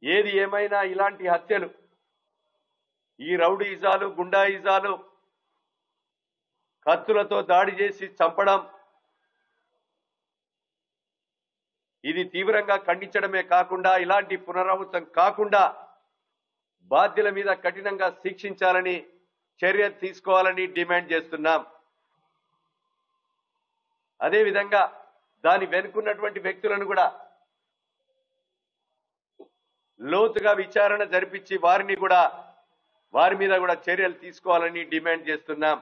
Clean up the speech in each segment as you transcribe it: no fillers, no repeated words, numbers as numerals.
ఏది ఏమైనా ఇలాంటి హత్యలు, ఈ రౌడీయిజాలు, గుండాయిజాలు, కత్తులతో దాడి చేసి చంపడం, ఇది తీవ్రంగా ఖండించడమే కాకుండా ఇలాంటి పునరావృతం కాకుండా బాధ్యుల మీద కఠినంగా శిక్షించాలని, చర్యలు తీసుకోవాలని డిమాండ్ చేస్తున్నాం. అదేవిధంగా దాని వెనుకున్నటువంటి వ్యక్తులను కూడా లోతుగా విచారణ జరిపించి వారి మీద కూడా చర్యలు తీసుకోవాలని డిమాండ్ చేస్తున్నాం.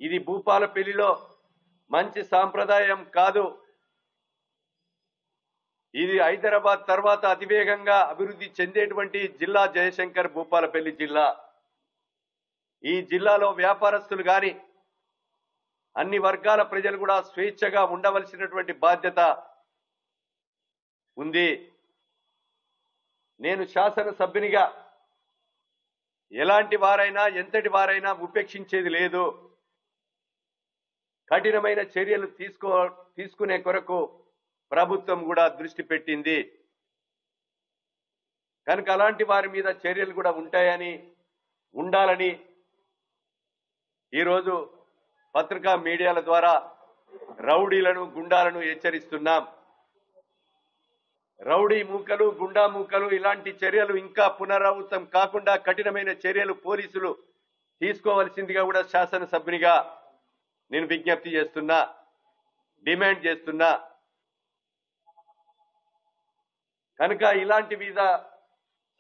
ఇది భూపాలపల్లిలో మంచి సాంప్రదాయం కాదు. ఇది హైదరాబాద్ తర్వాత అతివేగంగా అభివృద్ధి చెందేటువంటి జిల్లా జయశంకర్ భూపాలపల్లి జిల్లా. ఈ జిల్లాలో వ్యాపారస్తులు గాని అన్ని వర్గాల ప్రజలు కూడా స్వేచ్ఛగా ఉండవలసినటువంటి బాధ్యత ఉంది. నేను శాసనసభ్యునిగా ఎలాంటి వారైనా ఎంతటి వారైనా ఉపేక్షించేది లేదు. కఠినమైన చర్యలు తీసుకునే కొరకు ప్రభుత్వం కూడా దృష్టి పెట్టింది కనుక అలాంటి వారి మీద చర్యలు కూడా ఉండాలని ఈరోజు పత్రికా మీడియాల ద్వారా రౌడీలను, గుండాలను హెచ్చరిస్తున్నాం. రౌడీ మూకలు, గుండా మూకలు ఇలాంటి చర్యలు ఇంకా పునరావృతం కాకుండా కఠినమైన చర్యలు పోలీసులు తీసుకోవాల్సిందిగా కూడా శాసనసభ్యునిగా నేను విజ్ఞప్తి చేస్తున్నా, డిమాండ్ చేస్తున్నా. కనుక ఇలాంటి మీద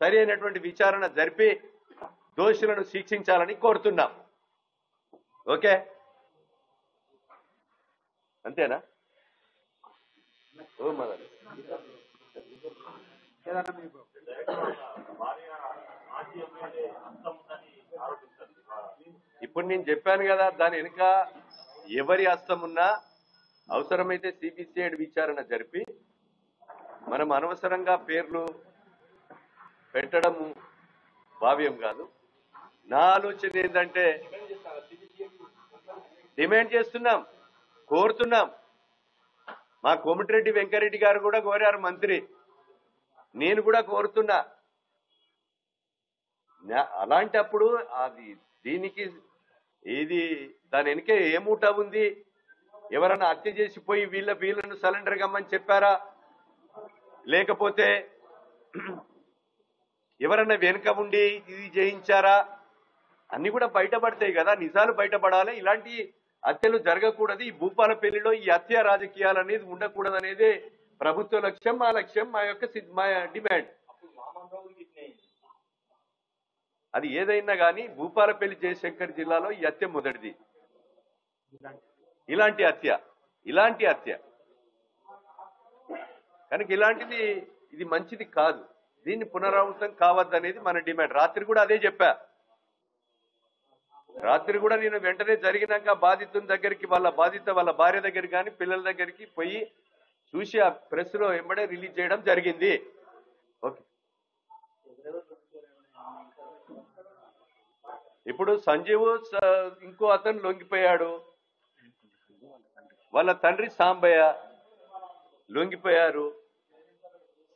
సరైనటువంటి విచారణ జరిపి దోషులను శిక్షించాలని కోరుతున్నాం. ఓకే, అంతేనా? ఓ మదర్ ఇప్పుడు నేను చెప్పాను కదా, దాని వెనుక ఎవరి హస్తం ఉన్నా అవసరమైతే సిబిసిఐడి విచారణ జరిపి మనం అనవసరంగా పేర్లు పెట్టడం భావ్యం కాదు. నా ఆలోచన ఏంటంటే డిమాండ్ చేస్తున్నాం, కోరుతున్నాం. మా కోమటిరెడ్డి వెంకరెడ్డి గారు కూడా కోరారు, మంత్రి. నేను కూడా కోరుతున్నా. అలాంటప్పుడు అది దీనికి దాని వెనకే ఏమూట ఉంది? ఎవరన్నా హత్య చేసిపోయి వీళ్ళను సరెండర్ కమ్మని చెప్పారా? లేకపోతే ఎవరన్నా వెనుక ఉండి ఇది చేయించారా? అన్ని కూడా బయటపడతాయి కదా, నిజాలు బయటపడాలి. ఇలాంటి హత్యలు జరగకూడదు. ఈ భూపాలపల్లిలో ఈ హత్య రాజకీయాలు అనేది ఉండకూడదు అనేది ప్రభుత్వ లక్ష్యం, మా లక్ష్యం, మా డిమాండ్. అది ఏదైనా కానీ భూపాలపల్లి జయశంకర్ జిల్లాలో ఈ హత్య మొదటిది. ఇలాంటి హత్య కనుక ఇది మంచిది కాదు. దీన్ని పునరావృతం కావద్దనేది మన డిమాండ్. రాత్రి కూడా అదే చెప్పా. రాత్రి కూడా నేను వెంటనే జరిగినాక బాధితుల దగ్గరికి, వాళ్ళ భార్య దగ్గరికి కానీ పిల్లల దగ్గరికి పోయి చూసి ఆ ప్రెస్ లో వెంబడే రిలీజ్ చేయడం జరిగింది. ఓకే, ఇప్పుడు సంజీవ్ ఇంకో అతను లొంగిపోయాడు, వాళ్ళ తండ్రి సాంబయ్య లొంగిపోయారు.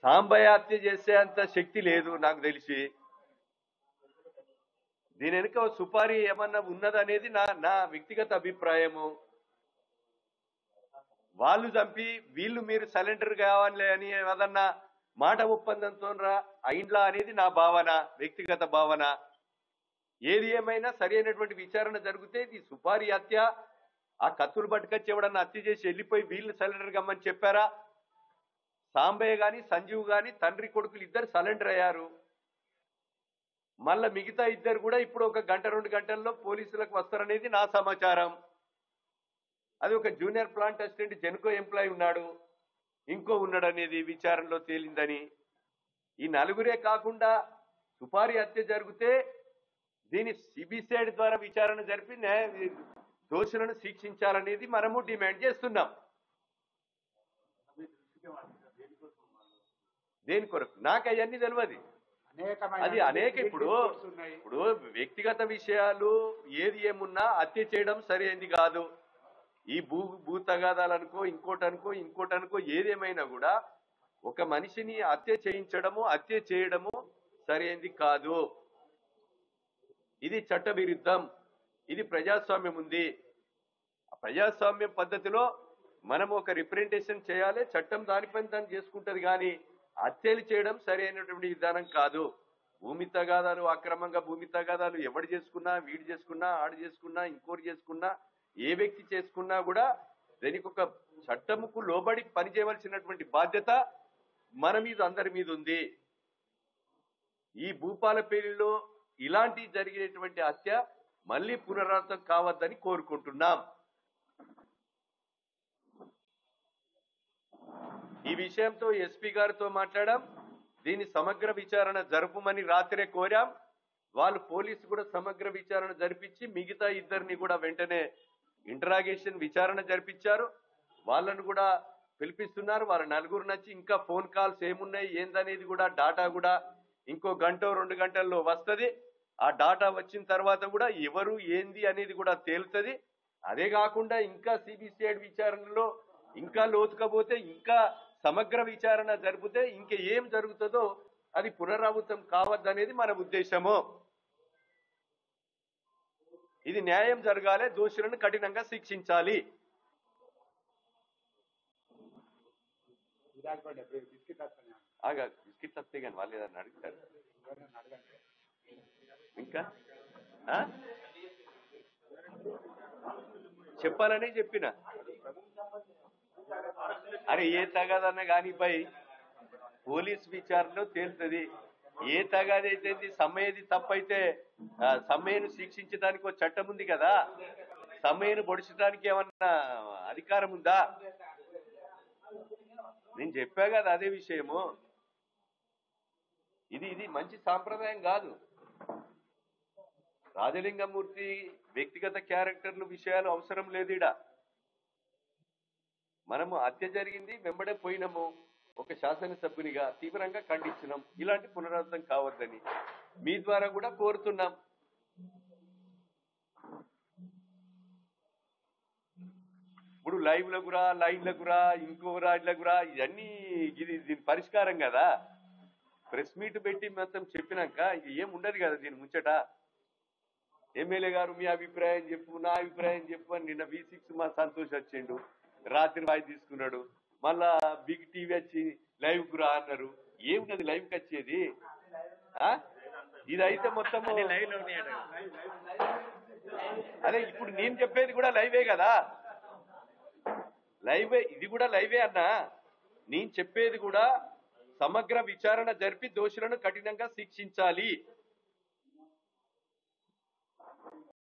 సాంబయ్య హత్య చేసే అంత శక్తి లేదు నాకు తెలిసి. దీని వెనుక సుపారీ ఏమన్నా ఉన్నదనేది నా వ్యక్తిగత అభిప్రాయము. వాళ్ళు చంపి మీరు సరెండర్ కావాలి అని ఏదన్నా మాట ఒప్పందంతో అయిండ్లా అనేది నా భావన, వ్యక్తిగత భావన. ఏది ఏమైనా సరి అయినటువంటి విచారణ జరిగితే ఇది సుపారీ హత్య. ఆ కత్తులు పట్టుకొచ్చి ఎవడన్నా హత్య చేసి వెళ్ళిపోయి వీళ్ళు సరెండర్ కమ్మని చెప్పారా? సాంబయ్య గాని సంజీవ్ గాని తండ్రి కొడుకులు ఇద్దరు సరెండర్ అయ్యారు. మళ్ళా మిగతా ఇద్దరు కూడా ఇప్పుడు 1 గంట 2 గంటల్లో పోలీసులకు వస్తారనేది నా సమాచారం. అది ఒక junior plant assistant Genco employee ఉన్నాడు, ఇంకో ఉన్నాడు అనేది విచారణలో తేలిందని. ఈ నలుగురే కాకుండా సుపారీ హత్య జరిగితే దీని సిబిసిఐడి ద్వారా విచారణ జరిపి దోషులను శిక్షించాలనేది మనము డిమాండ్ చేస్తున్నాం. దేని కొరకు నాకు అవన్నీ తెలియదు. అది ఇప్పుడు వ్యక్తిగత విషయాలు ఏది ఏమున్నా హత్య చేయడం సరైనది కాదు. ఈ భూ తగాదాలనుకో ఇంకోటనుకో ఏదేమైనా కూడా ఒక మనిషిని హత్య చేయించడము, హత్య చేయడము సరైనది కాదు. ఇది చట్టవిరుద్ధం. ఇది ప్రజాస్వామ్యం ఉంది. ప్రజాస్వామ్యం పద్ధతిలో మనం ఒక రిప్రజెంటేషన్ చేయాలి. చట్టం దానిపైన దాన్ని చేసుకుంటది. కానీ హత్యలు చేయడం సరైనటువంటి విధానం కాదు. భూమి తగాదాలు, అక్రమంగా భూమి తగాదాలు ఎవడు చేసుకున్నా, వీడు చేసుకున్నా, ఆడు చేసుకున్నా, ఇంకోటి చేసుకున్నా, ఏ వ్యక్తి చేసుకున్నా కూడా దానికి ఒక చట్టముకు లోబడి పనిచేయవలసినటువంటి బాధ్యత మన మీద, అందరి మీద ఉంది. ఈ భూపాలపల్లిలో ఇలాంటి జరిగినటువంటి హత్య మళ్ళీ పునరావృతం కావద్దని కోరుకుంటున్నాం. ఈ విషయంతో ఎస్పీ గారితో మాట్లాడాం. దీని సమగ్ర విచారణ జరుపుమని రాత్రే కోరాం. వాళ్ళు పోలీసు కూడా సమగ్ర విచారణ జరిపించి మిగతా ఇద్దరిని కూడా వెంటనే ఇంటరాగేషన్ విచారణ జరిపించారు. వాళ్ళను కూడా పిలిపిస్తున్నారు. వాళ్ళ నలుగురు నచ్చి ఇంకా ఫోన్ కాల్స్ ఏమున్నాయి ఏందనేది కూడా డాటా కూడా ఇంకో గంట 2 గంటల్లో వస్తుంది. ఆ డాటా వచ్చిన తర్వాత కూడా ఎవరు ఏంది అనేది కూడా తేలుతుంది. అదే కాకుండా ఇంకా సిబిసిఐడి విచారణలో ఇంకా లోతుకపోతే, ఇంకా సమగ్ర విచారణ జరిపితే ఇంకా ఏం జరుగుతుందో అది పునరావృతం కావద్దనేది మన ఉద్దేశము. ఇది న్యాయం జరగాలి. దోషులను కఠినంగా శిక్షించాలి. బిస్కెట్ వస్తే కానీ వాళ్ళు ఏదన్నా అడుగుతారు. ఇంకా చెప్పాలని చెప్పిన. అరే ఏ తగాదన్నా కానీ పై పోలీస్ విచారణలో తేలుతుంది. ఏ తగాదైతే సమ్మయ్యది తప్పైతే సమ్మయ్యను శిక్షించడానికి ఒక చట్టం ఉంది కదా. సమ్మయ్యను పొడిచడానికి ఏమన్నా అధికారం ఉందా? నేను చెప్పా కదా అదే విషయము. ఇది మంచి సాంప్రదాయం కాదు. రాజలింగమూర్తి వ్యక్తిగత క్యారెక్టర్లు విషయాలు అవసరం లేదు. ఇడ మనము హత్య జరిగింది, వెంబడే పోయినాము. ఒక శాసనసభ్యునిగా తీవ్రంగా ఖండించినాం. ఇలాంటి పునరావృతం కావద్దని మీ ద్వారా కూడా కోరుతున్నాం. ఇప్పుడు లైవ్లకు రా, లైన్లకు రా, ఇంకోకు రా, ఇవన్నీ దీని పరిష్కారం కదా. ప్రెస్ మీట్ పెట్టి మొత్తం చెప్పినాక ఇది ఏం ఉండదు కదా దీని ముచ్చట. ఎమ్మెల్యే గారు మీ అభిప్రాయం చెప్పు, నా అభిప్రాయం చెప్పు అని నిన్న V6 మా సంతోష్ వచ్చిండు, రాత్రి వాయి తీసుకున్నాడు. మళ్ళా బిగ్ టీవీ వచ్చి లైవ్ కు రా అన్నారు. ఏమున్నది లైవ్ కి వచ్చేది? ఇదైతే మొత్తం అదే ఇప్పుడు నేను చెప్పేది కూడా లైవే కదా. లైవే, ఇది కూడా లైవే అన్నా. నేను చెప్పేది కూడా సమగ్ర విచారణ జరిపి దోషులను కఠినంగా శిక్షించాలి.